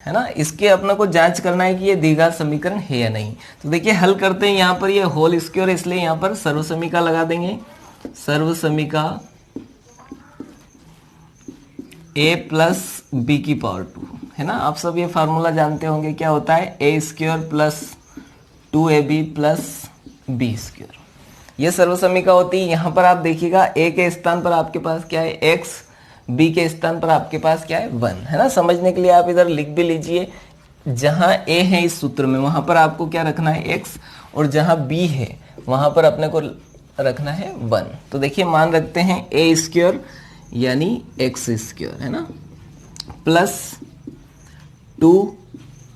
है ना। इसके अपने को जांच करना है कि ये द्विघात समीकरण है या नहीं। तो देखिए हल करते हैं, यहाँ पर ये होल स्क्वायर इसलिए यहाँ पर सर्वसमीका लगा देंगे, सर्वसमीका a प्लस बी की पावर 2, है ना। आप सब ये फार्मूला जानते होंगे, क्या होता है a square plus 2ab plus B square, ये सर्वसमीका होती है। यहाँ पर आप देखिएगा a के स्थान पर आपके पास क्या है x, b के स्थान पर आपके पास क्या है 1, है ना। समझने के लिए आप इधर लिख भी लीजिए, जहाँ a है इस सूत्र में वहां पर आपको क्या रखना है x, और जहाँ b है वहां पर अपने को रखना है 1। तो देखिए मान रखते हैं a स्क्वायर यानी एक्स स्क्वायर, है ना, प्लस 2,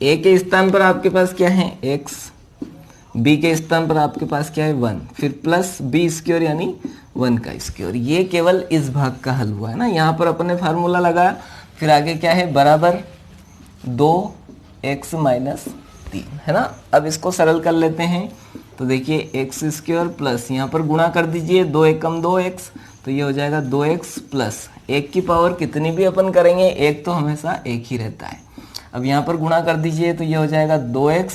ए के स्थान पर आपके पास क्या है x, बी के स्थान पर आपके पास क्या है 1, फिर प्लस बी स्क्वायर यानी 1 का स्क्वायर। ये केवल इस भाग का हल हुआ, है ना। यहाँ पर अपने फार्मूला लगाया, फिर आगे क्या है बराबर 2x माइनस 3, है ना। अब इसको सरल कर लेते हैं, तो देखिए एक्स स्क्वायर प्लस यहाँ पर गुणा कर दीजिए, 2 एकम 2x, तो ये हो जाएगा 2x प्लस 1 की पावर कितनी भी अपन करेंगे एक तो हमेशा एक ही रहता है। अब यहाँ पर गुणा कर दीजिए तो ये हो जाएगा 2x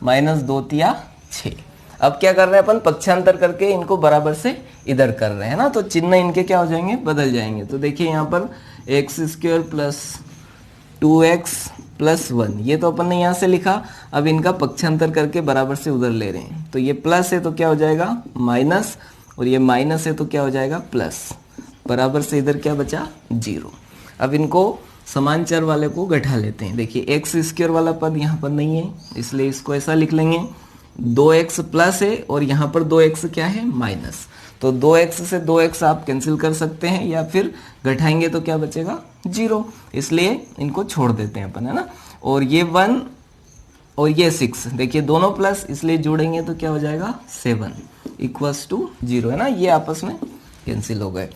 माइनस 2 तिया 6। अब क्या कर रहे हैं अपन, पक्षांतर करके इनको बराबर से इधर कर रहे हैं ना, तो चिन्ह इनके क्या हो जाएंगे, बदल जाएंगे। तो देखिए यहाँ पर x square plus 2x plus 1, ये तो अपन ने यहाँ से लिखा, अब इनका पक्षांतर करके बराबर से उधर ले रहे हैं, तो ये प्लस है तो क्या हो जाएगा माइनस, और ये माइनस है तो क्या हो जाएगा प्लस, बराबर से इधर क्या बचा 0। अब इनको समान चर वाले को घटा लेते हैं। देखिए एक्स स्क्वायर वाला पद यहाँ पर नहीं है, इसलिए इसको ऐसा लिख लेंगे, 2x प्लस है और यहाँ पर 2x क्या है माइनस, तो 2x से 2x आप कैंसिल कर सकते हैं, या फिर घटाएंगे तो क्या बचेगा 0, इसलिए इनको छोड़ देते हैं अपन, है ना। और ये 1 और ये 6, देखिए दोनों प्लस, इसलिए जोड़ेंगे तो क्या हो जाएगा 7 इक्वल्स टू 0, है ना। ये आपस में कैंसिल हो गए।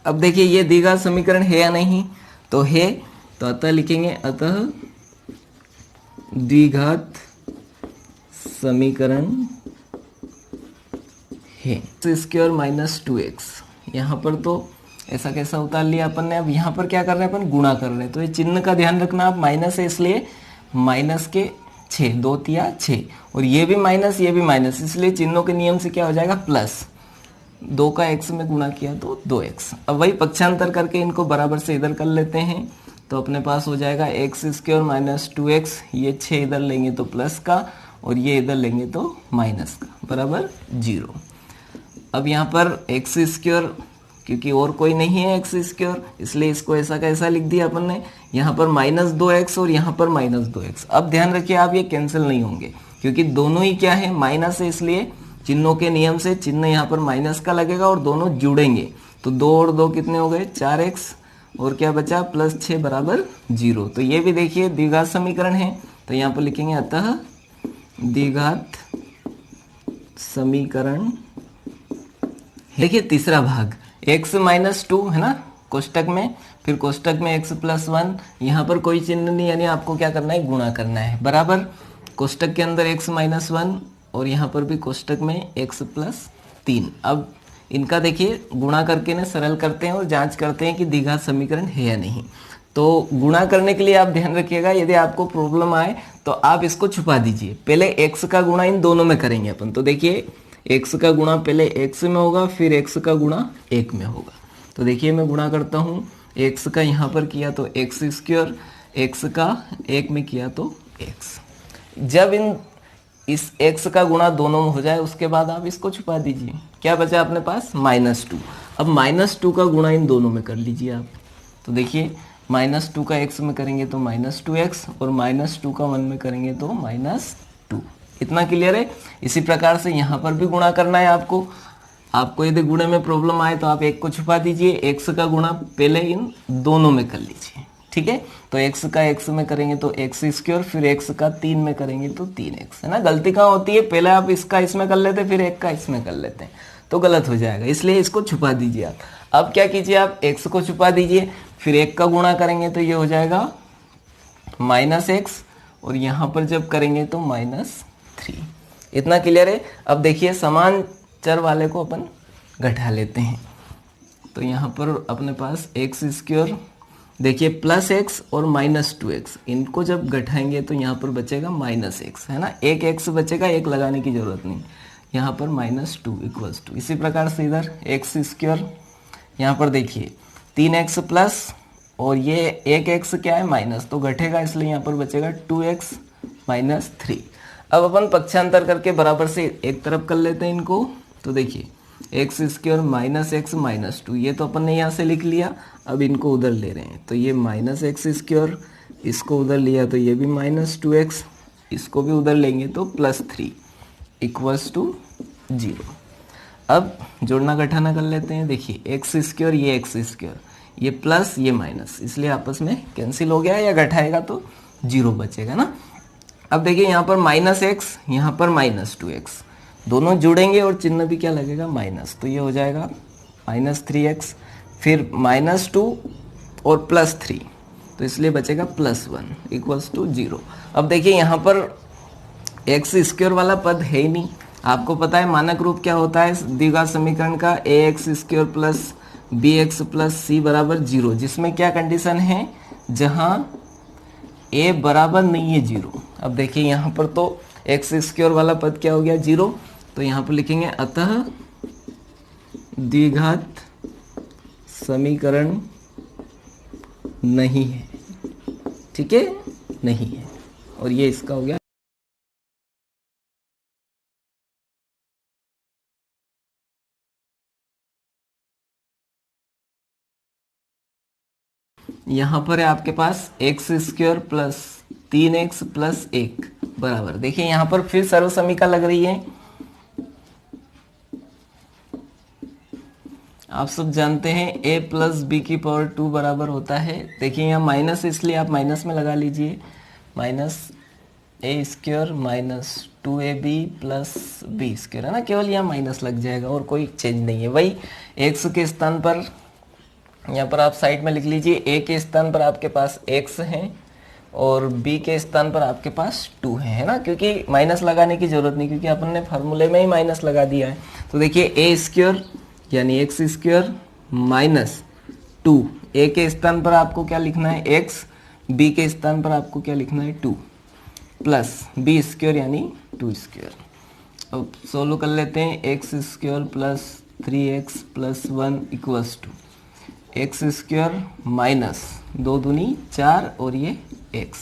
अब देखिए ये द्विघात समीकरण है या नहीं, तो है, तो अतः लिखेंगे, अतः द्विघात समीकरण है। स्क्वायर माइनस 2x, यहाँ पर तो ऐसा कैसा उतार लिया अपन ने। अब यहाँ पर क्या कर रहे हैं अपन, गुणा कर रहे हैं, तो ये चिन्ह का ध्यान रखना, आप माइनस है इसलिए माइनस के 6, 2 तिया 6, और ये भी माइनस ये भी माइनस, इसलिए चिन्हों के नियम से क्या हो जाएगा प्लस, 2 का x में गुणा किया तो 2x। अब वही पक्षांतर करके इनको बराबर से इधर कर लेते हैं, तो अपने पास हो जाएगा एक्स स्क्वायर माइनस 2x, ये 6 इधर लेंगे तो प्लस का, और ये इधर लेंगे तो माइनस का, बराबर 0। अब यहाँ पर एक्स स्क्वायर, क्योंकि और कोई नहीं है एक्स स्क्वायर, इसलिए इसको ऐसा कैसा लिख दिया अपन ने, यहाँ पर माइनस 2x और यहाँ पर माइनस 2x। अब ध्यान रखिए आप, ये कैंसिल नहीं होंगे, क्योंकि दोनों ही क्या है माइनस है, इसलिए चिन्हों के नियम से चिन्ह यहाँ पर माइनस का लगेगा और दोनों जुड़ेंगे, तो 2 और 2 कितने हो गए 4x, और क्या बचा प्लस 6 बराबर 0। तो ये भी देखिए द्विघात समीकरण है, तो यहाँ पर लिखेंगे अतः द्विघात समीकरण। देखिए तीसरा भाग x माइनस 2, है ना, कोष्टक में, फिर कोष्टक में x प्लस 1, यहाँ पर कोई चिन्ह नहीं, यानी आपको क्या करना है गुणा करना है, बराबर कोष्टक के अंदर x माइनस 1 और यहाँ पर भी कोष्टक में x प्लस 3। अब इनका देखिए गुणा करके ना सरल करते हैं और जांच करते हैं कि द्विघात समीकरण है या नहीं। तो गुणा करने के लिए आप ध्यान रखिएगा, यदि आपको प्रॉब्लम आए तो आप इसको छुपा दीजिए, पहले x का गुणा इन दोनों में करेंगे अपन। तो देखिए x का गुणा पहले x में होगा, फिर x का गुणा 1 में होगा। तो देखिए मैं गुणा करता हूँ, x का यहाँ पर किया तो x स्क्वायर, x का 1 में किया तो x। जब इस x का गुणा दोनों में हो जाए उसके बाद आप इसको छुपा दीजिए, क्या बचा अपने पास -2। अब -2 का गुणा इन दोनों में कर लीजिए आप, तो देखिए -2 का x में करेंगे तो -2x, और -2 का 1 में करेंगे तो -2। इतना क्लियर है। इसी प्रकार से यहाँ पर भी गुणा करना है आपको यदि गुणे में प्रॉब्लम आए तो आप 1 को छुपा दीजिए, x का गुणा पहले इन दोनों में कर लीजिए, ठीक है। तो x का x में करेंगे तो x स्क्वायर, फिर x का 3 में करेंगे तो 3x, है ना। गलती कहाँ होती है, पहले आप इसका इसमें कर लेते फिर 1 का इसमें कर लेते हैं तो गलत हो जाएगा, इसलिए इसको छुपा दीजिए आप। अब क्या कीजिए, आप x को छुपा दीजिए, फिर 1 का गुणा करेंगे तो ये हो जाएगा -x, और यहाँ पर जब करेंगे तो -3। इतना क्लियर है। अब देखिए समान चर वाले को अपन घटा लेते हैं, तो यहाँ पर अपने पास x स्क्वायर देखिए प्लस एक्स और माइनस 2x, इनको जब घटाएंगे तो यहाँ पर बचेगा माइनस एक्स, है ना, एक एक्स बचेगा, एक लगाने की जरूरत नहीं, यहाँ पर -2 इक्वल्स टू। इसी प्रकार से इधर एक्स स्क्वायर, यहाँ पर देखिए 3x प्लस और ये एक एक्स क्या है माइनस, तो घटेगा, इसलिए यहाँ पर बचेगा 2x माइनस 3। अब अपन पक्षांतर करके बराबर से एक तरफ कर लेते हैं इनको, तो देखिए x square minus x minus 2, ये तो अपन ने यहाँ से लिख लिया, अब इनको उधर ले रहे हैं तो ये माइनस एक्स स्क्वायर, इसको उधर लिया तो ये भी -2x, इसको भी उधर लेंगे तो +3 इक्वल्स टू 0। अब जोड़ना घटाना कर लेते हैं, देखिए एक्स स्क्वायर, ये एक्स स्क्वायर, ये प्लस ये माइनस, इसलिए आपस में कैंसिल हो गया, या घटाएगा तो 0 बचेगा ना। अब देखिए यहाँ पर -x, यहाँ पर -2x, दोनों जुड़ेंगे और चिन्ह भी क्या लगेगा माइनस, तो ये हो जाएगा -3x, फिर -2 और +3, तो इसलिए बचेगा +1 इक्वल्स टू 0। अब देखिए यहाँ पर एक्स स्क्वायर वाला पद है ही नहीं, आपको पता है मानक रूप क्या होता है द्विघात समीकरण का, ax square plus bx plus c बराबर 0, जिसमें क्या कंडीशन है, जहां a बराबर नहीं है 0। अब देखिए यहाँ पर तो एक्स स्क्वायर वाला पद क्या हो गया 0, तो यहाँ पर लिखेंगे अतः द्विघात समीकरण नहीं है, ठीक है, नहीं है, और ये इसका हो गया। यहाँ पर है आपके पास x square plus 3x plus 1 बराबर, देखिए यहाँ पर फिर सर्व समीका लग रही है। आप सब जानते हैं a प्लस बी की पावर 2 बराबर होता है, देखिए यहाँ माइनस, इसलिए आप माइनस में लगा लीजिए, minus a square minus 2ab plus B square, है ना, केवल यहाँ माइनस लग जाएगा और कोई चेंज नहीं है। वही x के स्थान पर यहाँ पर आप साइड में लिख लीजिए, a के स्थान पर आपके पास x है और b के स्थान पर आपके पास 2 है ना, क्योंकि माइनस लगाने की जरूरत नहीं, क्योंकि अपन ने फार्मूले में ही माइनस लगा दिया है। तो देखिए a स्क्वायर यानी एक्स स्क्वायर माइनस 2, a के स्थान पर आपको क्या लिखना है x, b के स्थान पर आपको क्या लिखना है 2, प्लस बी स्क्वायर यानी 2 स्क्वायर। अब सोल्व कर लेते हैं, x square plus 3x plus 1 equals to x square minus 2 दूनी 4 और ये x,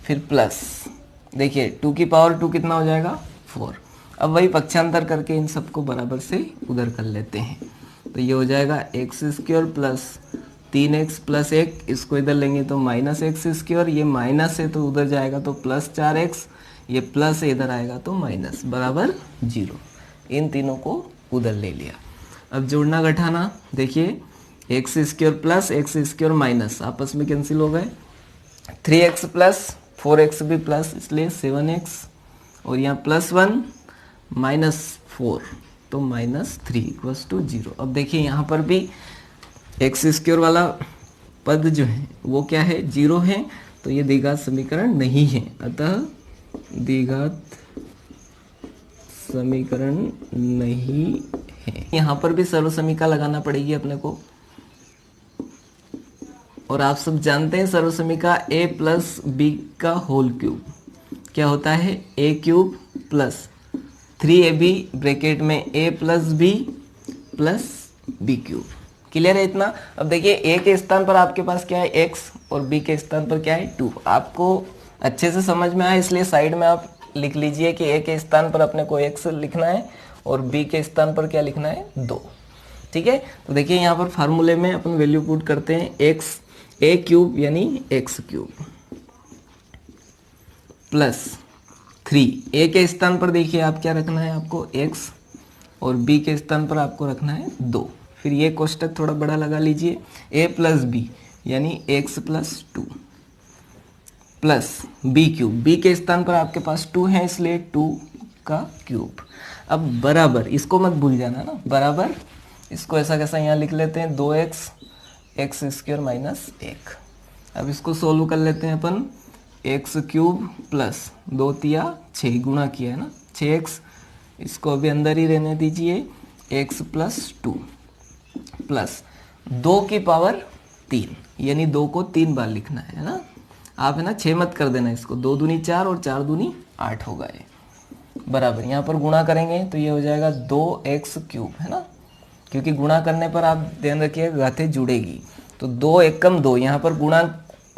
फिर प्लस, देखिए 2 की पावर 2 कितना हो जाएगा 4। अब वही पक्षांतर करके इन सबको बराबर से उधर कर लेते हैं, तो ये हो जाएगा x square plus 3x plus 1, इसको इधर लेंगे तो माइनस एक्स स्क्वायर, ये माइनस है तो उधर जाएगा तो प्लस 4x, ये प्लस इधर आएगा तो माइनस बराबर 0। इन तीनों को उधर ले लिया। अब जोड़ना घटाना, देखिए x square plus x square minus आपस में कैंसिल हो गए, 3x प्लस 4x भी प्लस, इसलिए 7x, और यहाँ प्लस 1 माइनस 4 तो -3 इक्वल्स टू 0। अब देखिए यहाँ पर भी एक्स स्क्वायर वाला पद जो है वो क्या है 0 है, तो ये द्विघात समीकरण नहीं है, अतः द्विघात समीकरण नहीं है। यहाँ पर भी सर्व समीका लगाना पड़ेगी अपने को, और आप सब जानते हैं सर्व समीका a प्लस बी का होल क्यूब क्या होता है, a cube plus 3ab bracket में a plus B plus B cube. Clear है इतना। अब देखिए a के स्थान पर आपके पास क्या है x और b के स्थान पर क्या है 2, आपको अच्छे से समझ में आया इसलिए साइड में आप लिख लीजिए कि a के स्थान पर अपने को x लिखना है और b के स्थान पर क्या लिखना है 2, ठीक है। तो देखिए यहाँ पर फार्मूले में अपन वैल्यू पुट करते हैं, x a क्यूब यानी x क्यूब प्लस 3, a के स्थान पर देखिए आप क्या रखना है आपको x और b के स्थान पर आपको रखना है 2, फिर ये कोष्टक थोड़ा बड़ा लगा लीजिए, a प्लस बी यानी x plus 2 plus b cube, b के स्थान पर आपके पास 2 है इसलिए 2 का क्यूब। अब बराबर, इसको मत भूल जाना ना, बराबर इसको ऐसा कैसा यहाँ लिख लेते हैं 2x एक्स स्क्वायर माइनस 1। अब इसको सोल्व कर लेते हैं अपन, एक्स क्यूब प्लस 2 तिया 6 गुणा किया है ना 6x, इसको अभी अंदर ही रहने दीजिए, x प्लस 2 प्लस 2 की पावर 3, यानी 2 को 3 बार लिखना है ना। आप है ना 6 मत कर देना इसको, 2 दूनी 4 और 4 दूनी 8 होगा ये, बराबर। यहाँ पर गुणा करेंगे तो ये हो जाएगा 2x क्यूब, है ना, क्योंकि गुणा करने पर आप ध्यान रखिए घातें जुड़ेगी। तो 2 एकम 2, यहाँ पर गुणा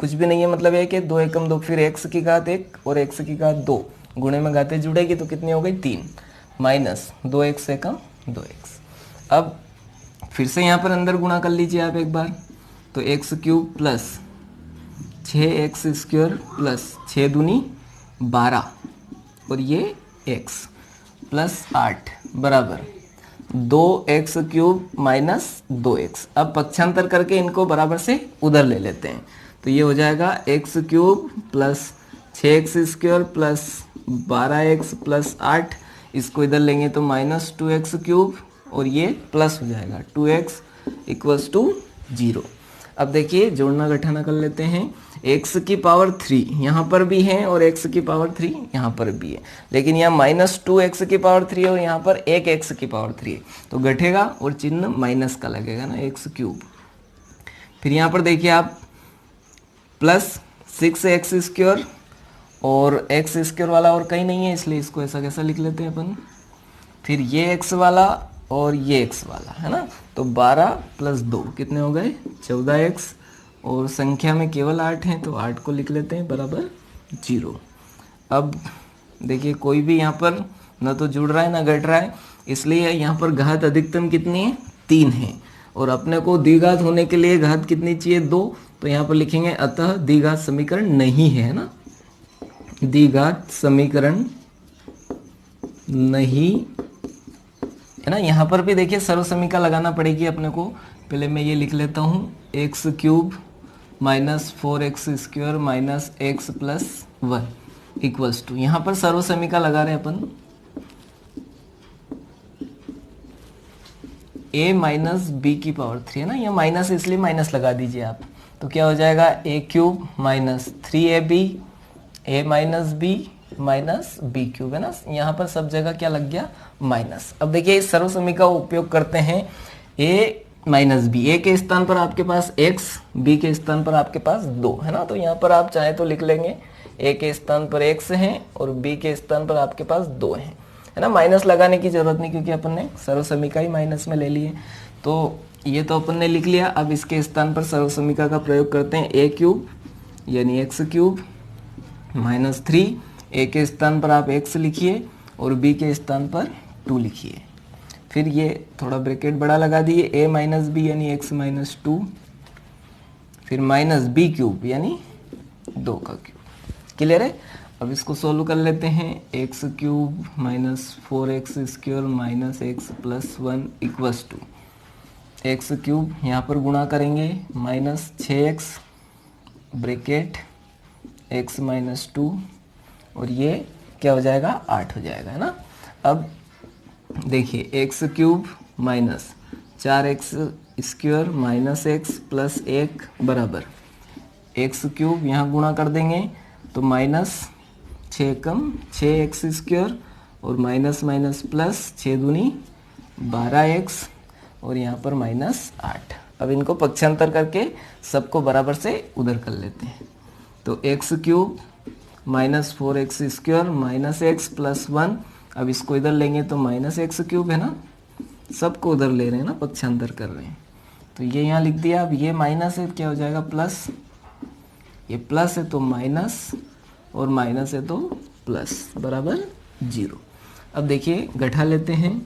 कुछ भी नहीं है, मतलब है कि 2 एकम 2, फिर x की घात 1 और x की घात 2, गुणे में घातें जुड़ेगी तो कितनी हो गई 3, माइनस 2x एकम 2x। अब फिर से यहाँ पर अंदर गुणा कर लीजिए आप एक बार, तो x cube plus 6x square plus 6 दूनी 12 और ये x प्लस 8 बराबर 2x क्यूब माइनस 2x। अब पक्षांतर करके इनको बराबर से उधर ले लेते हैं, तो ये हो जाएगा x cube plus 6x square plus 12x plus 8, इसको इधर लेंगे तो माइनस 2x क्यूब और ये प्लस हो जाएगा 2x इक्वल्स टू 0। अब देखिए जोड़ना घटाना कर लेते हैं, x की पावर 3 यहाँ पर भी है और x की पावर 3 यहाँ पर भी है, लेकिन यहाँ माइनस 2x की पावर 3 और यहाँ पर 1x की पावर 3 है, तो घटेगा और चिन्ह माइनस का लगेगा ना, x क्यूब। फिर यहाँ पर देखिए आप प्लस 6x स्क्वायर, और x स्क्वायर वाला और कहीं नहीं है इसलिए इसको ऐसा कैसा लिख लेते हैं अपन। फिर ये x वाला और ये x वाला, है ना, तो 12 प्लस 2 कितने हो गए 14x, और संख्या में केवल 8 हैं तो 8 को लिख लेते हैं बराबर 0। अब देखिए कोई भी यहाँ पर ना तो जुड़ रहा है ना घट रहा है, इसलिए यहाँ पर घात अधिकतम कितनी है 3 है, और अपने को द्विघात होने के लिए घात कितनी चाहिए 2, तो यहाँ पर लिखेंगे अतः द्विघात समीकरण नहीं है ना, द्विघात समीकरण नहीं है ना। यहाँ पर भी देखिए सर्वसमीका लगाना पड़ेगी अपने को, पहले मैं ये लिख लेता हूँ x cube minus 4x square minus x plus 1 equals to, यहाँ पर सर्वसमीका लगा रहे हैं अपन a माइनस बी की पावर 3 है ना, ये माइनस इसलिए माइनस लगा दीजिए आप, तो क्या हो जाएगा a cube minus 3ab a minus B minus B cube, है ना, यहाँ पर सब जगह क्या लग गया माइनस। अब देखिए इस सर्वसमीका का उपयोग करते हैं a माइनस बी, ए के स्थान पर आपके पास x, b के स्थान पर आपके पास 2 है ना, तो यहाँ पर आप चाहे तो लिख लेंगे a के स्थान पर x है और b के स्थान पर आपके पास 2 है ना, माइनस लगाने की जरूरत नहीं क्योंकि अपन ने सर्वसमीका ही माइनस में ले ली है, तो ये तो अपन ने लिख लिया। अब इसके स्थान पर सर्वसमीका का प्रयोग करते हैं, a क्यूब यानी x क्यूब माइनस 3, a के स्थान पर आप x लिखिए और b के स्थान पर 2 लिखिए, फिर ये थोड़ा ब्रैकेट बड़ा लगा दिए, a माइनस बी यानी x माइनस 2, फिर माइनस बी क्यूब यानी 2 का क्यूब। क्लियर है। अब इसको सोल्व कर लेते हैं, x cube minus 4x square minus x plus 1 equals to x cube, यहाँ पर गुणा करेंगे minus 6x bracket x minus 2 और ये क्या हो जाएगा 8 हो जाएगा, है ना। अब देखिए x cube minus 4x square minus x plus 1 बराबर x क्यूब, यहाँ गुणा कर देंगे तो माइनस 6 कम 6x स्क्वायर और माइनस माइनस प्लस 6 दूनी 12x और यहाँ पर माइनस 8। अब इनको पक्षांतर करके सबको बराबर से उधर कर लेते हैं, तो x cube minus 4x square minus x plus 1, अब इसको इधर लेंगे तो माइनस x क्यूब है ना, सबको उधर ले रहे हैं ना, पक्षांतर कर रहे हैं, तो ये यहाँ लिख दिया। अब ये माइनस है क्या हो जाएगा प्लस, ये प्लस है तो माइनस और माइनस है तो प्लस बराबर 0। अब देखिए घटा लेते हैं,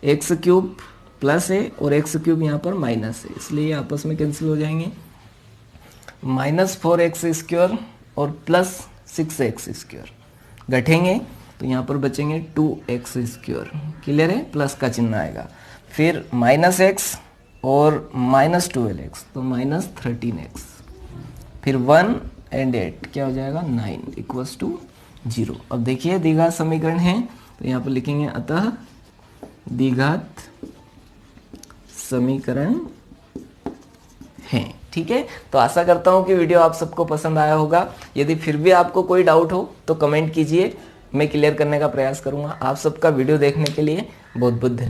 x क्यूब प्लस है और x क्यूब यहाँ पर माइनस है, इसलिए आपस में कैंसिल हो जाएंगे, माइनस 4x स्क्वायर और प्लस 6x स्क्वायर घटेंगे तो यहाँ पर बचेंगे 2x स्क्वायर। क्लियर है, प्लस का चिन्ह आएगा, फिर माइनस x और माइनस 12x तो माइनस 13x, फिर 1 एंड 8 क्या हो जाएगा 9 इक्वल्स टू 0। अब देखिए द्विघात समीकरण है तो यहाँ पर लिखेंगे अतः द्विघात समीकरण है। ठीक है, तो आशा करता हूँ कि वीडियो आप सबको पसंद आया होगा। यदि फिर भी आपको कोई डाउट हो तो कमेंट कीजिए, मैं क्लियर करने का प्रयास करूँगा। आप सबका वीडियो देखने के लिए बहुत बहुत धन्यवाद।